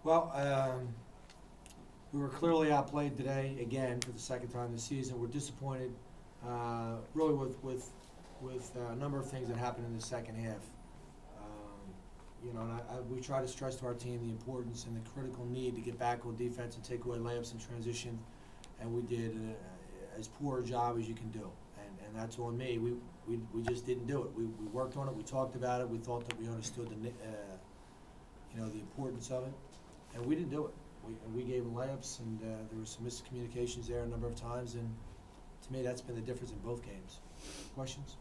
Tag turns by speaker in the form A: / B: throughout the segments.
A: Well, we were clearly outplayed today again for the second time this season. We're disappointed, really, with a number of things that happened in the second half. You know, and we try to stress to our team the importance and the critical need to get back on defense and take away layups in transition, and we did as poor a job as you can do, and that's on me. We just didn't do it. We worked on it. We talked about it. We thought that we understood the you know, the importance of it, and we didn't do it. We gave them layups, and there were some miscommunications there a number of times, and to me that's been the difference in both games. Questions?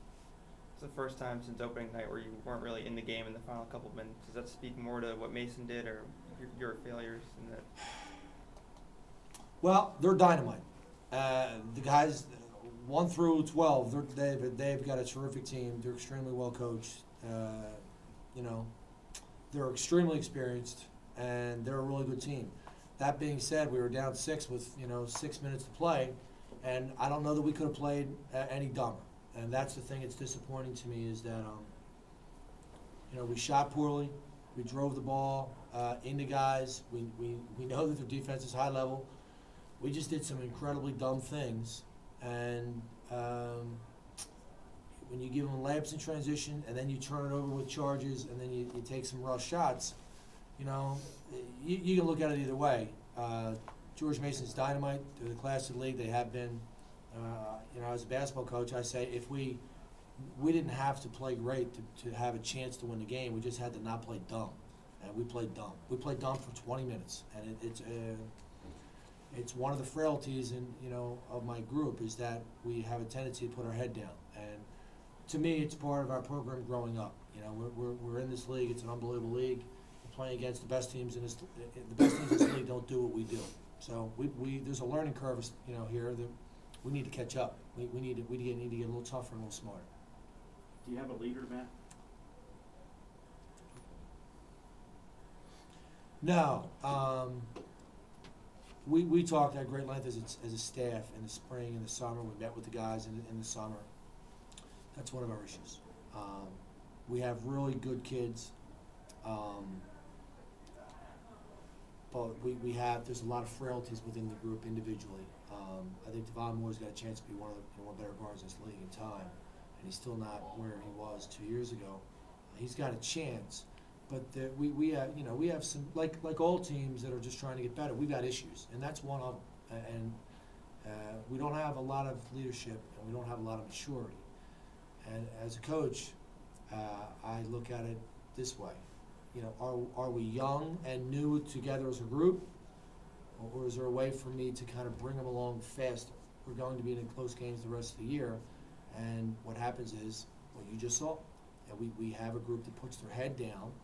B: It's the first time since opening night where you weren't really in the game in the final couple of minutes. Does that speak more to what Mason did or your failures in that?
A: Well, they're dynamite. The guys, 1 through 12, they've got a terrific team. They're extremely well coached. You know, they're extremely experienced, and they're a really good team. That being said, we were down 6 with 6 minutes to play, and I don't know that we could have played any dumber. And that's the thing that's disappointing to me is that you know, we shot poorly, we drove the ball into guys. We know that their defense is high level. We just did some incredibly dumb things, and when you give them layups in transition and then you turn it over with charges and then you take some rough shots, you know, you can look at it either way. George Mason's dynamite. They're the class of the league. They have been. You know, as a basketball coach, I say if we didn't have to play great to have a chance to win the game. We just had to not play dumb, and we played dumb. We played dumb for 20 minutes, and it's one of the frailties of my group is that we have a tendency to put our head down. And to me, it's part of our program growing up. You know, we're in this league. It's an unbelievable league. We're playing against the best teams in this. The best teams in this league don't do what we do. So there's a learning curve, here that we need to catch up. We need to get a little tougher and a little smarter.
C: Do you have a leader, Matt?
A: No. We talked at great length as a staff in the spring and the summer. We met with the guys in the summer. That's one of our issues. We have really good kids, but there's a lot of frailties within the group individually. I think Devon Moore's got a chance to be one of the better guards in this league in time, and he's still not where he was 2 years ago. He's got a chance, but we have some like all teams that are just trying to get better. We've got issues, and that's one of them. And we don't have a lot of leadership, and we don't have a lot of maturity. And as a coach, I look at it this way: are we young and new together as a group? Or is there a way for me to kind of bring them along faster? We're going to be in close games the rest of the year, and what happens is what you just saw. We have a group that puts their head down,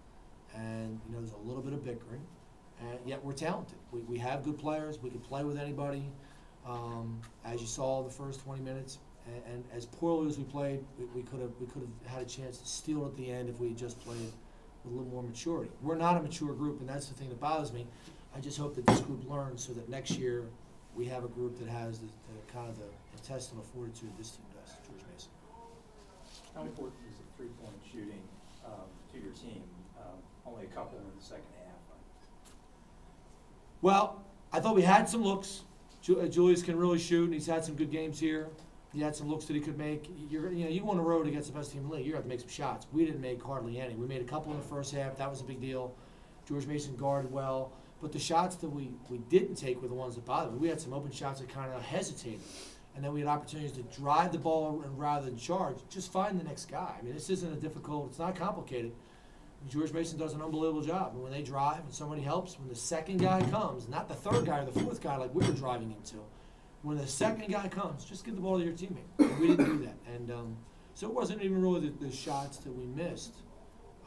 A: and there's a little bit of bickering, and yet we're talented. We have good players. We can play with anybody. As you saw the first 20 minutes, and as poorly as we played, we could have had a chance to steal at the end if we had just played with a little more maturity. We're not a mature group, and that's the thing that bothers me. I just hope that this group learns so that next year we have a group that has the kind of the intestinal fortitude this team does, George Mason.
C: How important is the three-point shooting to your team? Only a couple in the second half.
A: Well, I thought we had some looks. Julius can really shoot, and he's had some good games here. He had some looks that he could make. You go on the road against the best team in the league, you have to make some shots. We didn't make hardly any. We made a couple in the first half. That was a big deal. George Mason guarded well. But the shots that we didn't take were the ones that bothered me. We had some open shots that kind of hesitated. And then we had opportunities to drive the ball and rather than charge, just find the next guy. I mean, this isn't it's not complicated. George Mason does an unbelievable job. And when they drive and somebody helps, when the second guy comes, not the third guy or the fourth guy like we were driving into, when the second guy comes, just give the ball to your teammate. And we didn't do that. And so it wasn't even really the shots that we missed.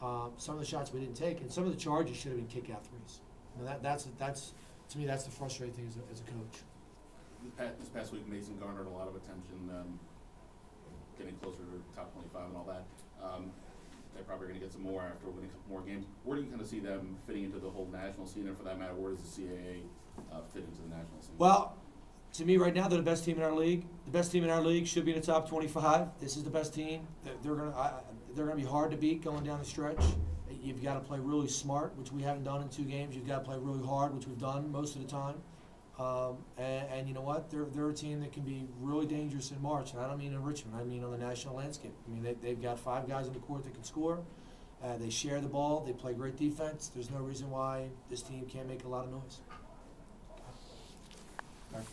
A: Some of the shots we didn't take, and some of the charges should have been kick-out threes. That's to me, that's the frustrating thing as a coach.
D: This past week, Mason garnered a lot of attention, getting closer to top 25 and all that. They're probably going to get some more after winning a couple more games. Where do you kind of see them fitting into the whole national scene, and for that matter, where does the CAA fit into the national scene?
A: Well, to me, right now, they're the best team in our league. The best team in our league should be in the top 25. This is the best team. They're going to be hard to beat going down the stretch. you've got to play really smart, which we haven't done in 2 games. You've got to play really hard, which we've done most of the time. And you know what? They're a team that can be really dangerous in March. And I don't mean in Richmond. I mean on the national landscape. I mean, they've got 5 guys on the court that can score. They share the ball. They play great defense. There's no reason why this team can't make a lot of noise.
E: Okay.